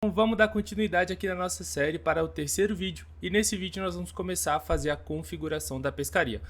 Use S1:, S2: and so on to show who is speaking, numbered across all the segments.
S1: Então vamos dar continuidade aqui na nossa série para o terceiro vídeo, e nesse vídeo nós vamos começar a fazer a configuração da pescaria.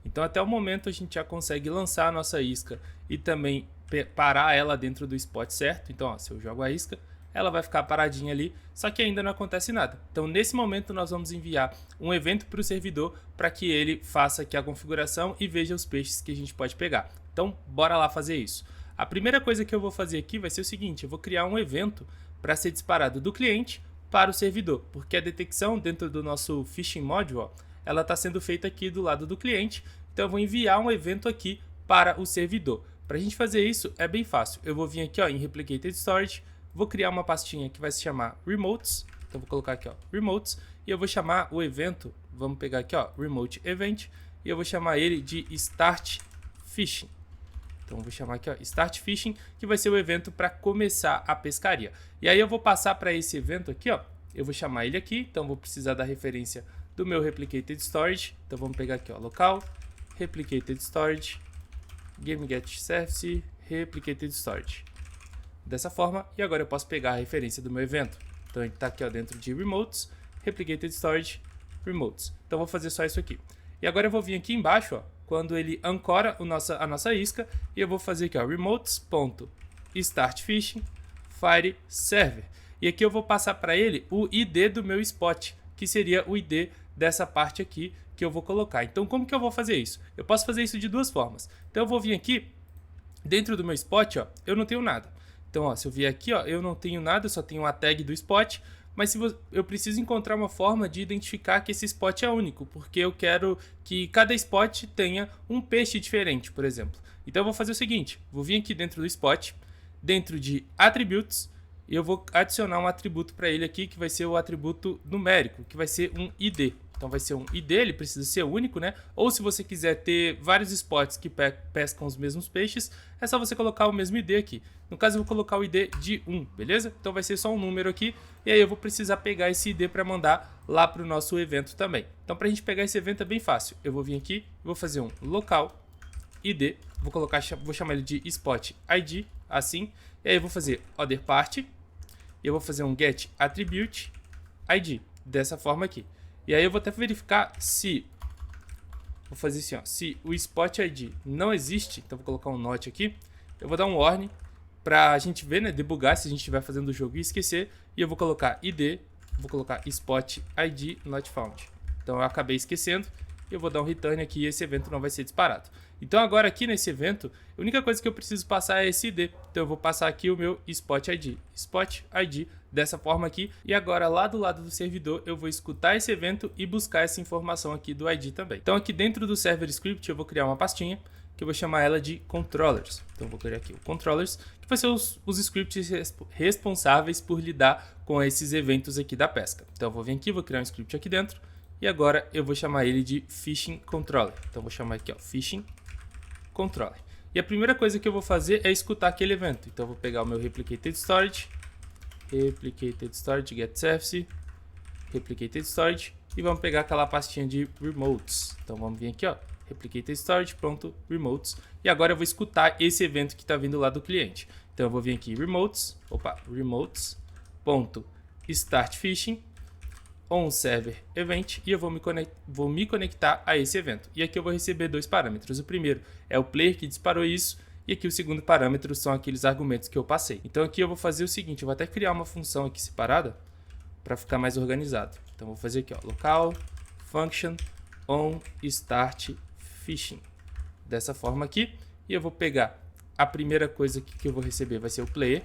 S1: Então até o momento a gente já consegue lançar a nossa isca e também parar ela dentro do spot certo. Então ó, se eu jogo a isca, ela vai ficar paradinha ali, só que ainda não acontece nada. Então nesse momento nós vamos enviar um evento para o servidor para que ele faça aqui a configuração e veja os peixes que a gente pode pegar. Então bora lá fazer isso. A primeira coisa que eu vou fazer aqui vai ser o seguinte: eu vou criar um evento para ser disparado do cliente para o servidor, porque a detecção dentro do nosso Fishing Module, ó, ela está sendo feita aqui do lado do cliente. Então eu vou enviar um evento aqui para o servidor. Para a gente fazer isso é bem fácil. Eu vou vir aqui ó, em Replicated Storage, vou criar uma pastinha que vai se chamar Remotes. Então vou colocar aqui ó, Remotes, e eu vou chamar o evento, vamos pegar aqui ó, Remote Event, e eu vou chamar ele de Start Fishing. Então, vou chamar aqui ó, Start Fishing, que vai ser o evento para começar a pescaria. E aí eu vou passar para esse evento aqui, ó, eu vou chamar ele aqui, então vou precisar da referência do meu Replicated Storage. Então vamos pegar aqui ó, local, Replicated Storage, GameGetService, Replicated Storage. Dessa forma, e agora eu posso pegar a referência do meu evento. Então ele está aqui ó, dentro de Remotes, Replicated Storage, Remotes. Então vou fazer só isso aqui. E agora eu vou vir aqui embaixo, ó, quando ele ancora a nossa isca, e eu vou fazer aqui ó, remotes.startfishing fire server. E aqui eu vou passar para ele o ID do meu spot, que seria o ID dessa parte aqui que eu vou colocar. Então como que eu vou fazer isso? Eu posso fazer isso de duas formas. Então eu vou vir aqui, dentro do meu spot, ó, eu não tenho nada. Então ó, se eu vier aqui, ó, eu não tenho nada, eu só tenho a tag do spot. Mas eu preciso encontrar uma forma de identificar que esse spot é único, porque eu quero que cada spot tenha um peixe diferente, por exemplo. Então eu vou fazer o seguinte, vou vir aqui dentro do spot, dentro de Attributes, e eu vou adicionar um atributo para ele aqui, que vai ser o atributo numérico, que vai ser um ID. Então vai ser um ID, ele precisa ser único, né? Ou se você quiser ter vários spots que pescam os mesmos peixes, é só você colocar o mesmo ID aqui. No caso eu vou colocar o ID de 1, beleza? Então vai ser só um número aqui, e aí eu vou precisar pegar esse ID para mandar lá para o nosso evento também. Então para a gente pegar esse evento é bem fácil. Eu vou vir aqui, vou fazer um local ID, vou chamar ele de Spot ID, assim. E aí eu vou fazer Other Party, e eu vou fazer um Get Attribute ID, dessa forma aqui. E aí eu vou até verificar se, vou fazer assim ó, se o Spot ID não existe, então vou colocar um not aqui, eu vou dar um warning pra gente ver, né, debugar se a gente estiver fazendo o jogo e esquecer, e eu vou colocar ID, vou colocar Spot ID not found. Então eu acabei esquecendo, eu vou dar um return aqui e esse evento não vai ser disparado. Então agora aqui nesse evento, a única coisa que eu preciso passar é esse ID. Então eu vou passar aqui o meu Spot ID dessa forma aqui. E agora lá do lado do servidor eu vou escutar esse evento e buscar essa informação aqui do ID também. Então aqui dentro do server script eu vou criar uma pastinha que eu vou chamar ela de controllers. Então eu vou criar aqui o controllers, que vai ser os scripts responsáveis por lidar com esses eventos aqui da pesca. Então eu vou vir aqui, vou criar um script aqui dentro. E agora eu vou chamar ele de Fishing Controller. Então eu vou chamar aqui ó, Fishing Controller. E a primeira coisa que eu vou fazer é escutar aquele evento. Então eu vou pegar o meu Replicated Storage, Get Service, Replicated Storage, e vamos pegar aquela pastinha de Remotes. Então vamos vir aqui ó, Replicated Storage, pronto, Remotes. E agora eu vou escutar esse evento que está vindo lá do cliente. Então eu vou vir aqui remotes.startfishing on server event, e eu vou me conectar a esse evento. E aqui eu vou receber dois parâmetros. O primeiro é o player que disparou isso, e aqui o segundo parâmetro são aqueles argumentos que eu passei. Então aqui eu vou fazer o seguinte, eu vou até criar uma função aqui separada para ficar mais organizado. Então vou fazer aqui ó, local function on start fishing, dessa forma aqui, e eu vou pegar a primeira coisa que eu vou receber vai ser o player,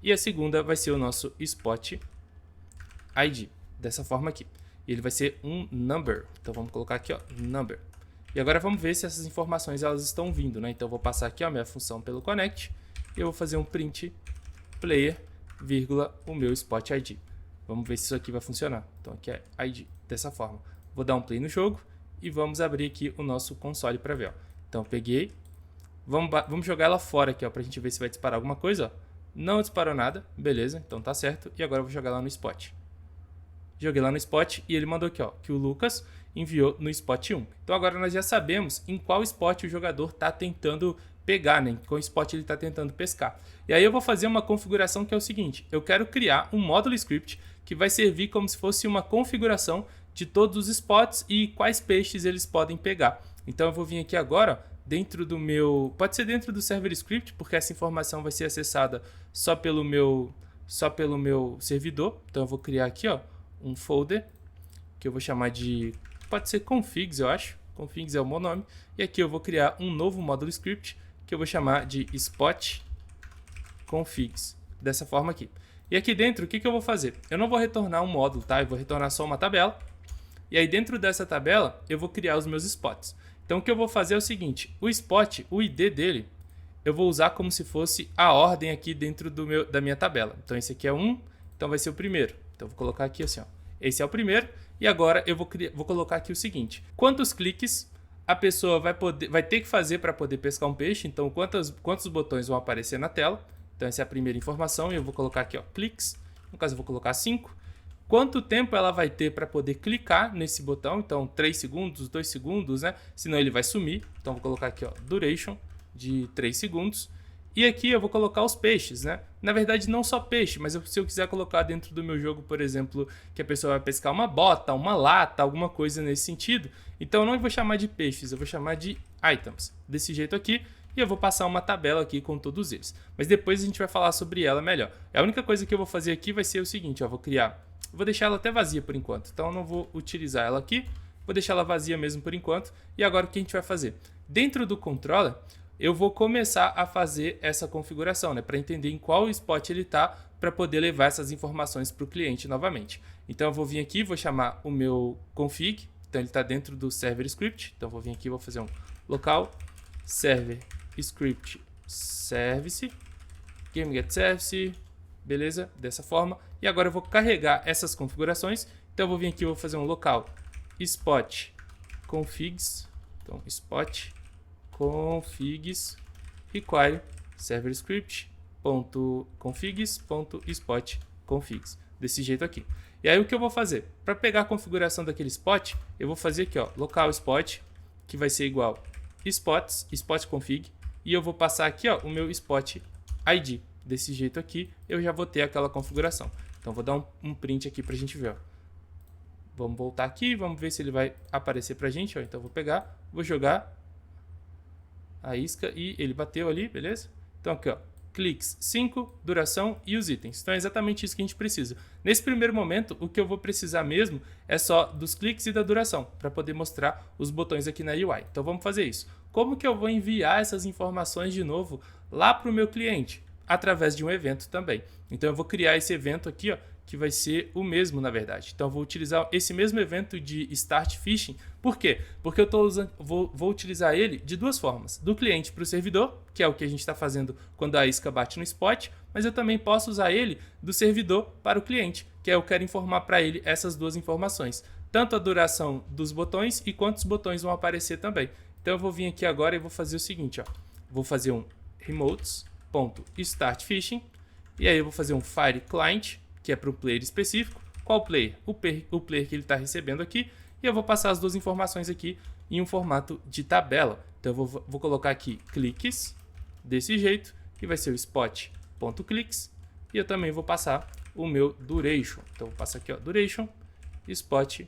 S1: e a segunda vai ser o nosso spot ID, dessa forma aqui. E ele vai ser um number. Então vamos colocar aqui ó, number. E agora vamos ver se essas informações elas estão vindo, né? Então eu vou passar aqui ó, minha função pelo connect, e eu vou fazer um print player, vírgula, o meu spot ID. Vamos ver se isso aqui vai funcionar. Então aqui é ID, dessa forma. Vou dar um play no jogo e vamos abrir aqui o nosso console para ver, ó. Então eu peguei, vamos jogar ela fora aqui ó, pra gente ver se vai disparar alguma coisa, ó. Não disparou nada, beleza, então tá certo. E agora eu vou jogar lá no spot. Joguei lá no spot e ele mandou aqui ó, que o Lucas enviou no spot 1. Então agora nós já sabemos em qual spot o jogador está tentando pegar, né? Qual spot ele está tentando pescar. E aí eu vou fazer uma configuração que é o seguinte, eu quero criar um módulo script que vai servir como se fosse uma configuração de todos os spots e quais peixes eles podem pegar. Então eu vou vir aqui agora, dentro do meu... Pode ser dentro do server script, porque essa informação vai ser acessada só pelo meu servidor. Então eu vou criar aqui, ó, um folder que eu vou chamar de... Pode ser configs, eu acho. Configs é o meu nome. E aqui eu vou criar um novo módulo script que eu vou chamar de spot configs. Dessa forma aqui. E aqui dentro, o que eu vou fazer? Eu não vou retornar um módulo, tá? Eu vou retornar só uma tabela. E aí dentro dessa tabela, eu vou criar os meus spots. Então o que eu vou fazer é o seguinte, o spot, o ID dele, eu vou usar como se fosse a ordem aqui dentro da minha tabela. Então esse aqui é 1, então vai ser o primeiro. Então eu vou colocar aqui assim, ó. Esse é o primeiro. E agora eu vou colocar aqui o seguinte, quantos cliques a pessoa vai ter que fazer para poder pescar um peixe, então quantos botões vão aparecer na tela. Então essa é a primeira informação e eu vou colocar aqui, ó, cliques, no caso eu vou colocar 5. Quanto tempo ela vai ter para poder clicar nesse botão, então 3 segundos, 2 segundos, né? Senão ele vai sumir, então vou colocar aqui, ó, duration de 3 segundos. E aqui eu vou colocar os peixes, né? Na verdade não só peixe, mas se eu quiser colocar dentro do meu jogo, por exemplo, que a pessoa vai pescar uma bota, uma lata, alguma coisa nesse sentido, então eu não vou chamar de peixes, eu vou chamar de items, desse jeito aqui, e eu vou passar uma tabela aqui com todos eles. Mas depois a gente vai falar sobre ela melhor. A única coisa que eu vou fazer aqui vai ser o seguinte, ó, vou deixar ela até vazia por enquanto, então eu não vou utilizar ela aqui, vou deixar ela vazia mesmo por enquanto. E agora o que a gente vai fazer? Dentro do controller, eu vou começar a fazer essa configuração, né, para entender em qual spot ele está, para poder levar essas informações para o cliente novamente. Então eu vou vir aqui, vou chamar o meu config, então ele está dentro do server script, então eu vou vir aqui, vou fazer um local server script service, game get service, beleza? Dessa forma. E agora eu vou carregar essas configurações, então eu vou vir aqui, vou fazer um local spot configs, então spot configs require server script .configs.spot configs, desse jeito aqui. E aí o que eu vou fazer? Para pegar a configuração daquele spot, eu vou fazer aqui, ó, local spot, que vai ser igual spots, spot config, e eu vou passar aqui, ó, o meu spot ID. Desse jeito aqui, eu já vou ter aquela configuração. Então vou dar um print aqui pra gente ver, ó. Vamos voltar aqui, vamos ver se ele vai aparecer pra gente, ó. Então eu vou pegar, vou jogar a isca e ele bateu ali, beleza? Então aqui, ó, cliques 5, duração e os itens. Então é exatamente isso que a gente precisa. Nesse primeiro momento, o que eu vou precisar mesmo é só dos cliques e da duração, para poder mostrar os botões aqui na UI. Então vamos fazer isso. Como que eu vou enviar essas informações de novo lá para o meu cliente? Através de um evento também. Então eu vou criar esse evento aqui, ó, que vai ser o mesmo, na verdade. Então eu vou utilizar esse mesmo evento de Start Fishing. Por quê? Porque eu vou utilizar ele de duas formas. Do cliente para o servidor, que é o que a gente está fazendo quando a isca bate no spot, mas eu também posso usar ele do servidor para o cliente, que é eu quero informar para ele essas duas informações. Tanto a duração dos botões e quantos botões vão aparecer também. Então eu vou vir aqui agora e vou fazer o seguinte, ó. Vou fazer um remotes.startfishing e aí eu vou fazer um fire client, que é para o player específico. Qual player? O player que ele está recebendo aqui. E eu vou passar as duas informações aqui em um formato de tabela. Então eu vou colocar aqui cliques, desse jeito, que vai ser o spot.cliques. E eu também vou passar o meu duration. Então eu vou passar aqui, ó, duration, spot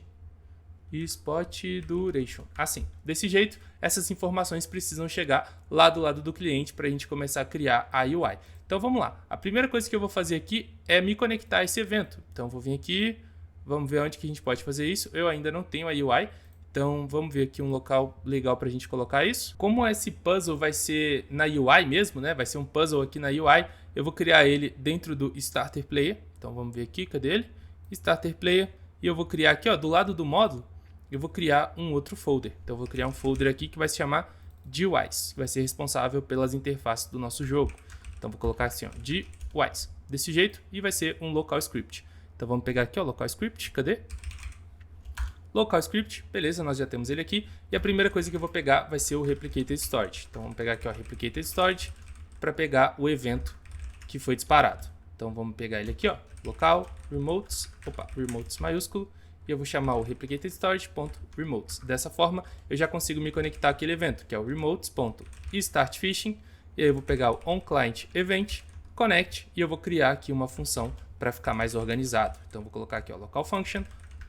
S1: duration. Assim, desse jeito, essas informações precisam chegar lá do lado do cliente para a gente começar a criar a UI. Então vamos lá. A primeira coisa que eu vou fazer aqui é me conectar a esse evento. Então vou vir aqui, vamos ver onde que a gente pode fazer isso. Eu ainda não tenho a UI, então vamos ver aqui um local legal para a gente colocar isso. Como esse puzzle vai ser na UI mesmo, né? Vai ser um puzzle aqui na UI, eu vou criar ele dentro do Starter Player. Então vamos ver aqui, cadê ele? Starter Player. E eu vou criar aqui, ó, do lado do módulo, eu vou criar um outro folder. Então eu vou criar um folder aqui que vai se chamar GUIs, que vai ser responsável pelas interfaces do nosso jogo. Então vou colocar assim, ó, GUIs, desse jeito, e vai ser um local script. Então vamos pegar aqui, ó, local script, cadê? Local script, beleza, nós já temos ele aqui. E a primeira coisa que eu vou pegar vai ser o replicated storage. Então vamos pegar aqui, ó, replicated storage, para pegar o evento que foi disparado. Então vamos pegar ele aqui, ó, local remotes, remotes maiúsculo, e eu vou chamar o replicated storage.remotes. Dessa forma, eu já consigo me conectar àquele evento, que é o remotes.startfishing. E aí eu vou pegar o onClientEvent, connect, e eu vou criar aqui uma função para ficar mais organizado. Então, vou colocar aqui, ó, local function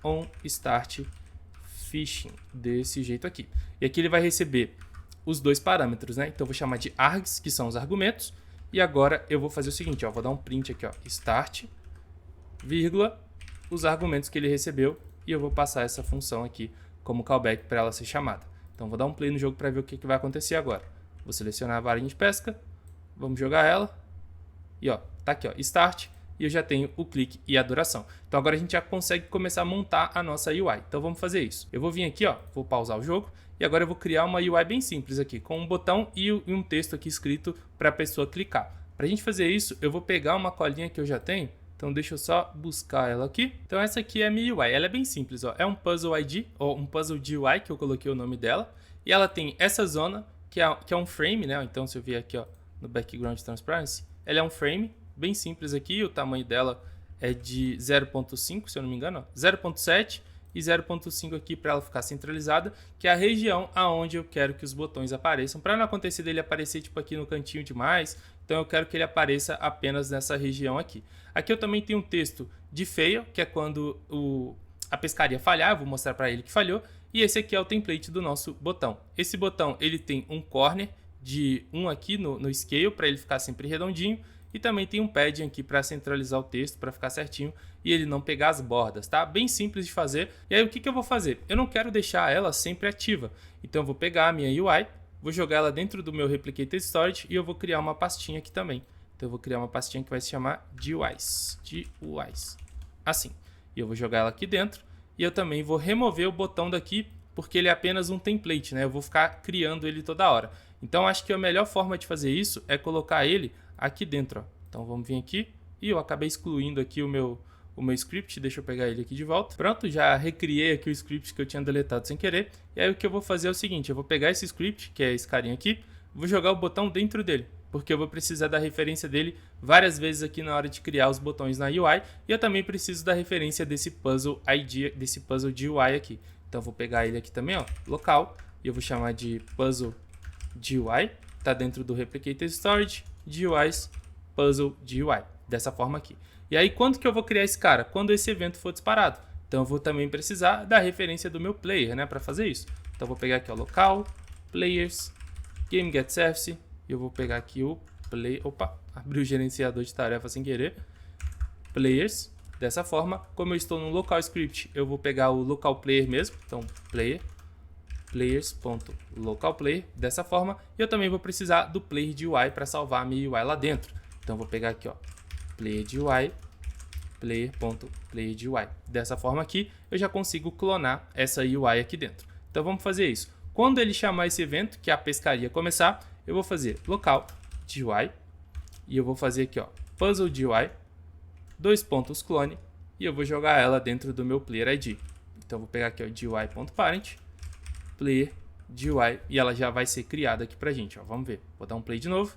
S1: onStartFishing, desse jeito aqui. E aqui ele vai receber os dois parâmetros, né? Então, eu vou chamar de args, que são os argumentos. E agora eu vou fazer o seguinte, ó, vou dar um print aqui, ó, start, vírgula, os argumentos que ele recebeu, e eu vou passar essa função aqui como callback para ela ser chamada. Então, vou dar um play no jogo para ver o que vai acontecer agora. Vou selecionar a varinha de pesca, vamos jogar ela, e ó, tá aqui, ó, start, e eu já tenho o clique e a duração. Então agora a gente já consegue começar a montar a nossa UI. Então vamos fazer isso. Eu vou vir aqui, ó, vou pausar o jogo, e agora eu vou criar uma UI bem simples aqui, com um botão e um texto aqui escrito para a pessoa clicar. Para a gente fazer isso, eu vou pegar uma colinha que eu já tenho, então deixa eu só buscar ela aqui. Então essa aqui é a minha UI, ela é bem simples, ó, é um Puzzle ID, ou um Puzzle GUI, que eu coloquei o nome dela, e ela tem essa zona, que é um frame, né? Então se eu vier aqui, ó, no Background Transparency, ela é um frame, bem simples aqui, o tamanho dela é de 0.5, se eu não me engano, 0.7 e 0.5 aqui para ela ficar centralizada, que é a região aonde eu quero que os botões apareçam, para não acontecer dele aparecer tipo aqui no cantinho demais, então eu quero que ele apareça apenas nessa região aqui. Aqui eu também tenho um texto de fail, que é quando a pescaria falhar, eu vou mostrar para ele que falhou, e esse aqui é o template do nosso botão. Esse botão ele tem um corner de 1 aqui no scale, para ele ficar sempre redondinho, e também tem um padding aqui para centralizar o texto, para ficar certinho e ele não pegar as bordas, tá? Bem simples de fazer. E aí o que eu vou fazer? Eu não quero deixar ela sempre ativa, então eu vou pegar a minha UI, vou jogar ela dentro do meu Replicated Storage e eu vou criar uma pastinha aqui também. Então eu vou criar uma pastinha que vai se chamar GUIs, assim. E eu vou jogar ela aqui dentro e eu também vou remover o botão daqui, porque ele é apenas um template, né? Eu vou ficar criando ele toda hora. Então acho que a melhor forma de fazer isso é colocar ele aqui dentro, ó. Então vamos vir aqui e eu acabei excluindo aqui o meu script, deixa eu pegar ele aqui de volta. Pronto, já recriei aqui o script que eu tinha deletado sem querer. E aí o que eu vou fazer é o seguinte, eu vou pegar esse script, que é esse carinha aqui, vou jogar o botão dentro dele, porque eu vou precisar da referência dele várias vezes aqui na hora de criar os botões na UI, e eu também preciso da referência desse Puzzle ID, desse Puzzle GUI aqui. Então eu vou pegar ele aqui também, ó, local, e eu vou chamar de Puzzle GUI, tá dentro do Replicated Storage, GUIs, Puzzle GUI, dessa forma aqui. E aí, quando que eu vou criar esse cara? Quando esse evento for disparado. Então, eu vou também precisar da referência do meu player, né, para fazer isso. Então, eu vou pegar aqui, ó, local, players, GameGetService, e eu vou pegar aqui o play, opa, abri o gerenciador de tarefa sem querer, players, dessa forma. Como eu estou no local script, eu vou pegar o local player mesmo, então, players.localplayer, dessa forma, e eu também vou precisar do player de UI para salvar a minha UI lá dentro. Então vou pegar aqui, ó, player de UI, player.player de UI. Dessa forma aqui, eu já consigo clonar essa UI aqui dentro. Então vamos fazer isso. Quando ele chamar esse evento, que é a pescaria começar, eu vou fazer local de UI, e eu vou fazer aqui, ó, puzzle de UI, clone, e eu vou jogar ela dentro do meu player ID. Então vou pegar aqui, ó, GUI.parent, player de UI, e ela já vai ser criada aqui pra gente, ó. Vamos ver. Vou dar um play de novo.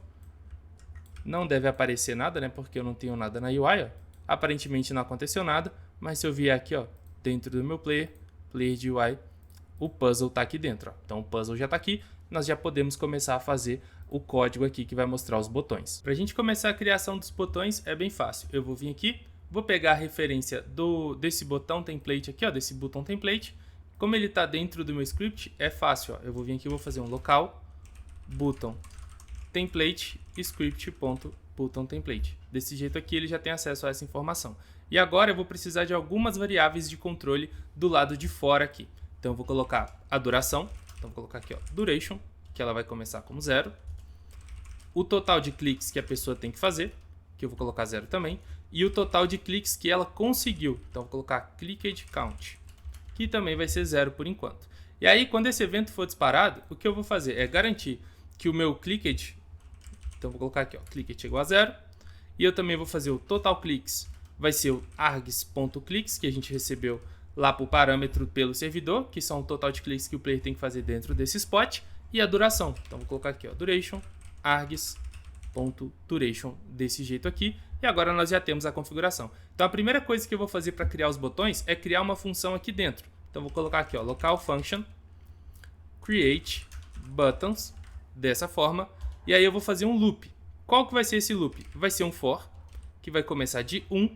S1: Não deve aparecer nada, né? Porque eu não tenho nada na UI, ó. Aparentemente não aconteceu nada, mas se eu vier aqui, ó, dentro do meu player de UI, o puzzle tá aqui dentro, ó. Então o puzzle já tá aqui, nós já podemos começar a fazer o código aqui que vai mostrar os botões. Pra gente começar a criação dos botões é bem fácil. Eu vou vir aqui, vou pegar a referência desse botão template aqui, ó, desse botão template. Como ele está dentro do meu script, é fácil, ó. Eu vou vir aqui e vou fazer um local button template script.button template. Desse jeito aqui ele já tem acesso a essa informação. E agora eu vou precisar de algumas variáveis de controle do lado de fora aqui. Então eu vou colocar a duração, então vou colocar aqui, ó, duration, que ela vai começar como 0. O total de cliques que a pessoa tem que fazer, que eu vou colocar 0 também, e o total de cliques que ela conseguiu. Então vou colocar clicked count, que também vai ser 0 por enquanto. E aí, quando esse evento for disparado, o que eu vou fazer é garantir que o meu clicked, então vou colocar aqui, ó, clicked igual a 0, e eu também vou fazer o total cliques, vai ser o args.cliques, que a gente recebeu lá para o parâmetro pelo servidor, que são o total de cliques que o player tem que fazer dentro desse spot, e a duração. Então vou colocar aqui, ó, duration, args.duration, desse jeito aqui, e agora nós já temos a configuração. Então a primeira coisa que eu vou fazer para criar os botões é criar uma função aqui dentro. Então vou colocar aqui, ó, local function create buttons, dessa forma, E aí eu vou fazer um loop. Qual que vai ser esse loop? Vai ser um for, que vai começar de 1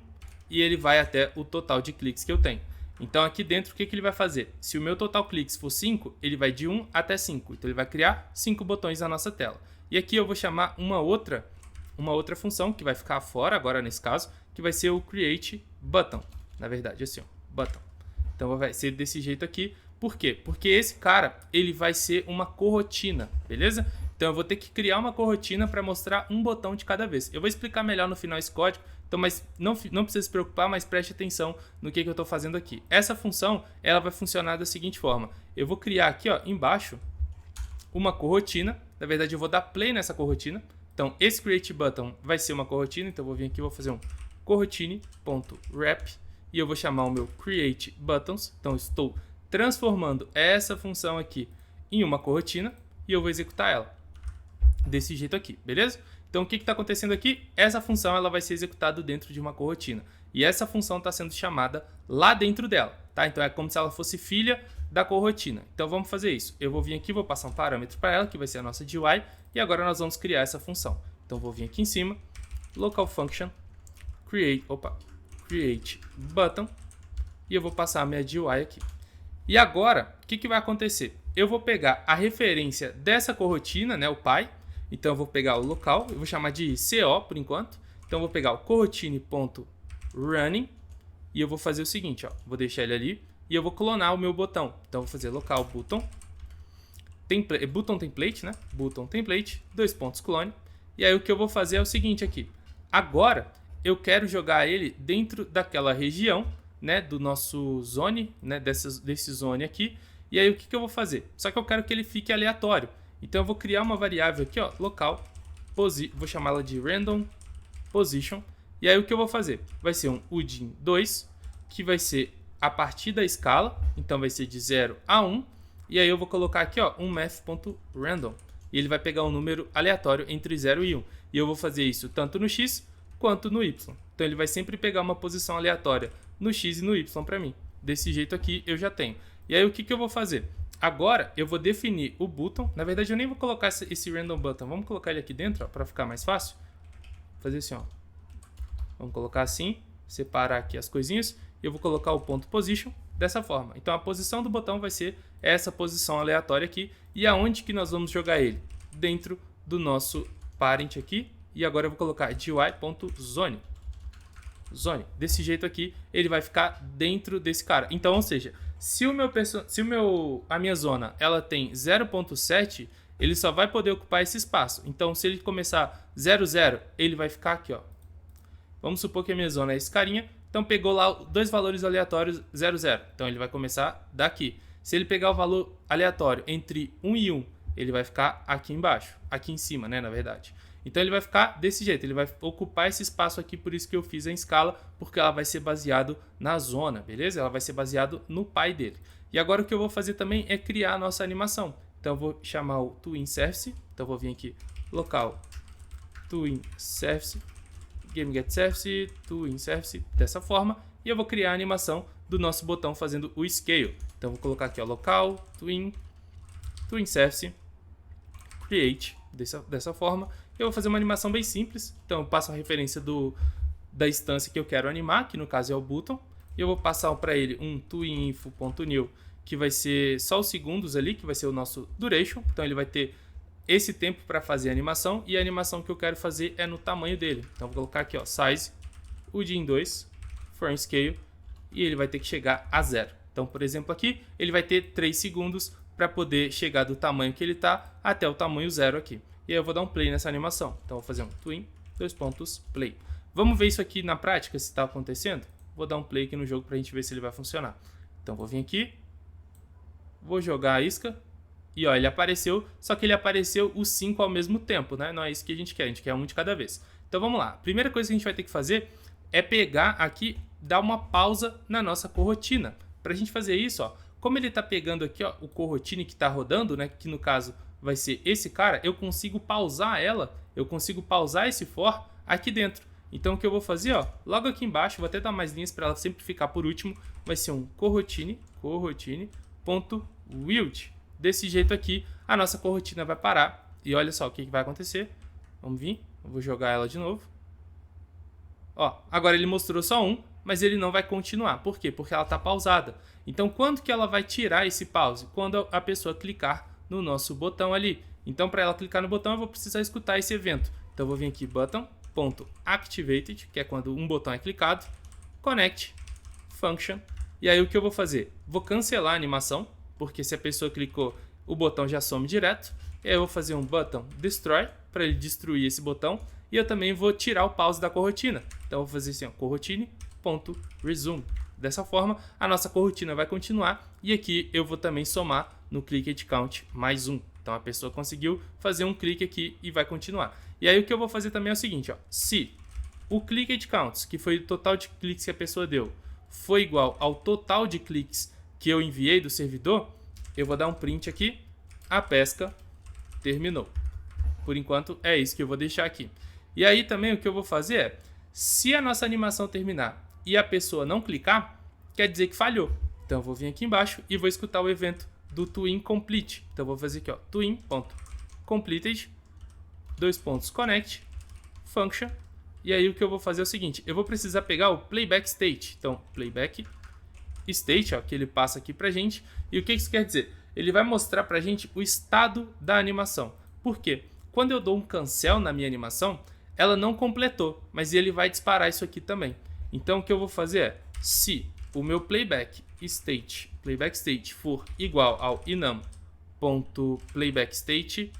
S1: e ele vai até o total de cliques que eu tenho. Então aqui dentro, o que ele vai fazer? Se o meu total cliques for 5, ele vai de 1 até 5. Então ele vai criar 5 botões na nossa tela. E aqui eu vou chamar uma outra função, que vai ficar fora agora nesse caso, que vai ser o create button. Na verdade, assim, ó, button. Então vai ser desse jeito aqui. Por quê? Porque esse cara, ele vai ser uma corrotina, beleza? Então eu vou ter que criar uma corrotina para mostrar um botão de cada vez. Eu vou explicar melhor no final esse código, então, mas não precisa se preocupar, mas preste atenção no que eu estou fazendo aqui. Essa função, ela vai funcionar da seguinte forma. Eu vou criar aqui, ó, embaixo, uma corrotina. Na verdade, eu vou dar play nessa corrotina. Então, esse create button vai ser uma corrotina. Então, eu vou vir aqui e vou fazer um corrotine.wrap e eu vou chamar o meu create buttons. Então, eu estou transformando essa função aqui em uma corrotina e eu vou executar ela desse jeito aqui, beleza? Então, o que está acontecendo aqui? Essa função ela vai ser executada dentro de uma corrotina. E essa função está sendo chamada lá dentro dela, tá? Então, é como se ela fosse filha da corrotina. Então, vamos fazer isso. Eu vou vir aqui, vou passar um parâmetro para ela, que vai ser a nossa GUI. E agora nós vamos criar essa função. Então, vou vir aqui em cima, local function, create button. E eu vou passar a minha GUI aqui. E agora, o que vai acontecer? Eu vou pegar a referência dessa corrotina, né, o pi. Então, eu vou pegar o local, eu vou chamar de CO por enquanto. Então, eu vou pegar o corrotine.running e eu vou fazer o seguinte, ó, vou deixar ele ali e eu vou clonar o meu botão. Então, eu vou fazer local button template, né? Button template, clone. E aí, o que eu vou fazer é o seguinte aqui. Agora, eu quero jogar ele dentro daquela região, né, do nosso zone, né, desse zone aqui. E aí, o que eu vou fazer? Só que eu quero que ele fique aleatório. Então, eu vou criar uma variável aqui, ó, local, vou chamá-la de random position. E aí, o que eu vou fazer? Vai ser um udin2, que vai ser a partir da escala. Então, vai ser de 0 a 1. E aí, eu vou colocar aqui, ó, um math.random. E ele vai pegar um número aleatório entre 0 e 1. E eu vou fazer isso tanto no x quanto no y. Então, ele vai sempre pegar uma posição aleatória no x e no y para mim. Desse jeito aqui, eu já tenho. E aí, o que eu vou fazer? Agora, eu vou definir o button. Na verdade, eu nem vou colocar esse random button. Vamos colocar ele aqui dentro, para ficar mais fácil. Vou fazer assim, ó. Vamos colocar assim, separar aqui as coisinhas. E eu vou colocar o ponto position dessa forma. Então, a posição do botão vai ser essa posição aleatória aqui. E aonde que nós vamos jogar ele? Dentro do nosso parent aqui. E agora eu vou colocar GUI.zone. Zone. Desse jeito aqui, ele vai ficar dentro desse cara. Então, ou seja, se a minha zona ela tem 0.7, ele só vai poder ocupar esse espaço. Então, se ele começar 0,0, ele vai ficar aqui, ó. Vamos supor que a minha zona é esse carinha. Então, pegou lá dois valores aleatórios 0,0. Então, ele vai começar daqui. Se ele pegar o valor aleatório entre 1 e 1, ele vai ficar aqui embaixo. Aqui em cima, né, na verdade. Então, ele vai ficar desse jeito. Ele vai ocupar esse espaço aqui, por isso que eu fiz a escala, porque ela vai ser baseado na zona, beleza? Ela vai ser baseado no pi dele. E agora, o que eu vou fazer também é criar a nossa animação. Então, eu vou chamar o toInSurface. Então, eu vou vir aqui, local toInSurface, GameGetSurface, toInSurface, dessa forma. E eu vou criar a animação do nosso botão fazendo o scale. Então, eu vou colocar aqui, ó, local toInSurface, create, dessa forma. Eu vou fazer uma animação bem simples. Então, eu passo a referência da instância que eu quero animar, que no caso é o button. E eu vou passar para ele um toInfo.new, que vai ser só os segundos ali, que vai ser o nosso duration. Então, ele vai ter esse tempo para fazer a animação. E a animação que eu quero fazer é no tamanho dele. Então, eu vou colocar aqui, ó, size, udin2, frame scale, e ele vai ter que chegar a 0. Então, por exemplo, aqui, ele vai ter 3 segundos para poder chegar do tamanho que ele está até o tamanho 0 aqui. E aí eu vou dar um play nessa animação. Então, eu vou fazer um twin, play. Vamos ver isso aqui na prática, se está acontecendo? Vou dar um play aqui no jogo para a gente ver se ele vai funcionar. Então, vou vir aqui. Vou jogar a isca. E ó, ele apareceu, só que ele apareceu os 5 ao mesmo tempo, né? Não é isso que a gente quer um de cada vez. Então, vamos lá. A primeira coisa que a gente vai ter que fazer é pegar aqui, dar uma pausa na nossa corrotina. Para a gente fazer isso, ó, como ele está pegando aqui, ó, o corrotine que está rodando, né? Que no caso vai ser esse cara, eu consigo pausar ela, eu consigo pausar esse for aqui dentro. Então, o que eu vou fazer, ó, logo aqui embaixo, vou até dar mais linhas para ela sempre ficar por último, vai ser um corrotine.wild. Desse jeito aqui, a nossa corrotina vai parar E olha só o que vai acontecer. Vamos vir, eu vou jogar ela de novo. Ó, agora ele mostrou só um, mas ele não vai continuar. Por quê? Porque ela está pausada. Então, quando que ela vai tirar esse pause? Quando a pessoa clicar no nosso botão ali. Então, para ela clicar no botão, eu vou precisar escutar esse evento. Então, eu vou vir aqui, button.activated, que é quando um botão é clicado, connect, function. E aí, o que eu vou fazer? Vou cancelar a animação, porque se a pessoa clicou, o botão já some direto. E aí, eu vou fazer um button destroy, para ele destruir esse botão. E eu também vou tirar o pause da coroutine. Então, eu vou fazer assim, ó, coroutine.resume. Dessa forma, a nossa coroutine vai continuar. E aqui eu vou também somar no clicked count mais um. Então, a pessoa conseguiu fazer um clique aqui e vai continuar. E aí, o que eu vou fazer também é o seguinte, ó. Se o clicked counts, que foi o total de cliques que a pessoa deu, foi igual ao total de cliques que eu enviei do servidor, eu vou dar um print aqui. A pesca terminou. Por enquanto, é isso que eu vou deixar aqui. E aí também o que eu vou fazer é, se a nossa animação terminar e a pessoa não clicar, quer dizer que falhou. Então eu vou vir aqui embaixo e vou escutar o evento do toInComplete. Então eu vou fazer aqui, ó, toIn.completed, connect, function. E aí o que eu vou fazer é o seguinte, eu vou precisar pegar o playback state. Então, playback state, ó, que ele passa aqui pra gente. E o que isso quer dizer? Ele vai mostrar pra gente o estado da animação. Por quê? Quando eu dou um cancel na minha animação, ela não completou, mas ele vai disparar isso aqui também. Então o que eu vou fazer é, se o meu playback state for igual ao enum.playbackState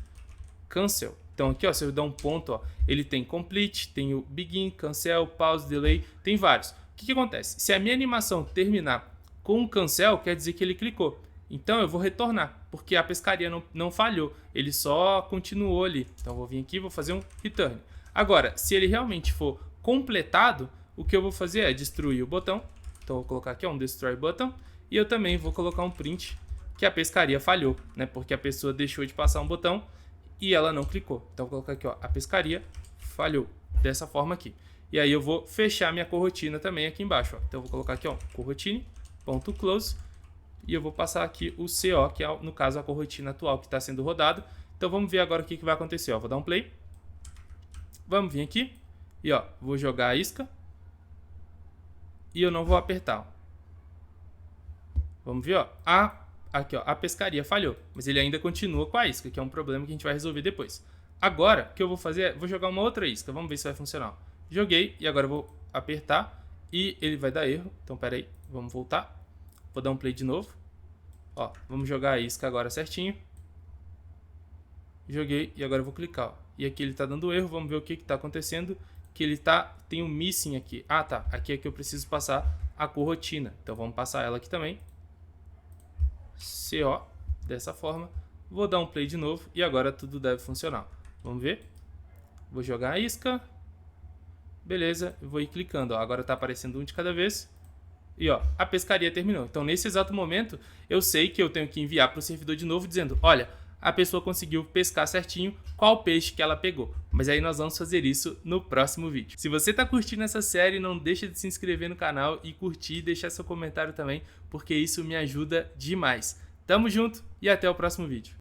S1: cancel. Então aqui, ó, se eu der um ponto, ó, ele tem complete, tem o begin, cancel, pause, delay, tem vários. O que acontece? Se a minha animação terminar com um cancel, quer dizer que ele clicou. Então eu vou retornar, porque a pescaria não falhou, ele só continuou ali. Então eu vou vir aqui e vou fazer um return. Agora, se ele realmente for completado, o que eu vou fazer é destruir o botão. Então eu vou colocar aqui, ó, um destroy button. E eu também vou colocar um print que a pescaria falhou, né? Porque a pessoa deixou de passar um botão e ela não clicou. Então eu vou colocar aqui, ó, a pescaria falhou, dessa forma aqui. E aí eu vou fechar minha coroutine também aqui embaixo, ó. Então eu vou colocar aqui, ó, coroutine.close. E eu vou passar aqui o CO, que é, no caso, a coroutine atual que está sendo rodada. Então vamos ver agora o que vai acontecer. Ó, vou dar um play. Vamos vir aqui. E ó, vou jogar a isca. E eu não vou apertar. Ó. Vamos ver, ó. Aqui, ó, a pescaria falhou. Mas ele ainda continua com a isca, que é um problema que a gente vai resolver depois. Agora, o que eu vou fazer é, vou jogar uma outra isca. Vamos ver se vai funcionar. Joguei e agora eu vou apertar. E ele vai dar erro. Então, pera aí. Vamos voltar. Vou dar um play de novo. Ó, vamos jogar a isca agora certinho. Joguei e agora eu vou clicar. Ó. E aqui ele tá dando erro. Vamos ver o que tá acontecendo. Que ele tem um missing aqui. Ah, tá. Aqui é que eu preciso passar a coroutine. Então vamos passar ela aqui também. CO. Dessa forma. Vou dar um play de novo. E agora tudo deve funcionar. Vamos ver. Vou jogar a isca. Beleza. Eu vou ir clicando. Ó. Agora tá aparecendo um de cada vez. E ó, a pescaria terminou. Então, nesse exato momento, eu sei que eu tenho que enviar para o servidor de novo, dizendo, olha, a pessoa conseguiu pescar certinho qual peixe que ela pegou. Mas aí nós vamos fazer isso no próximo vídeo. Se você está curtindo essa série, não deixa de se inscrever no canal e curtir e deixar seu comentário também, porque isso me ajuda demais. Tamo junto e até o próximo vídeo.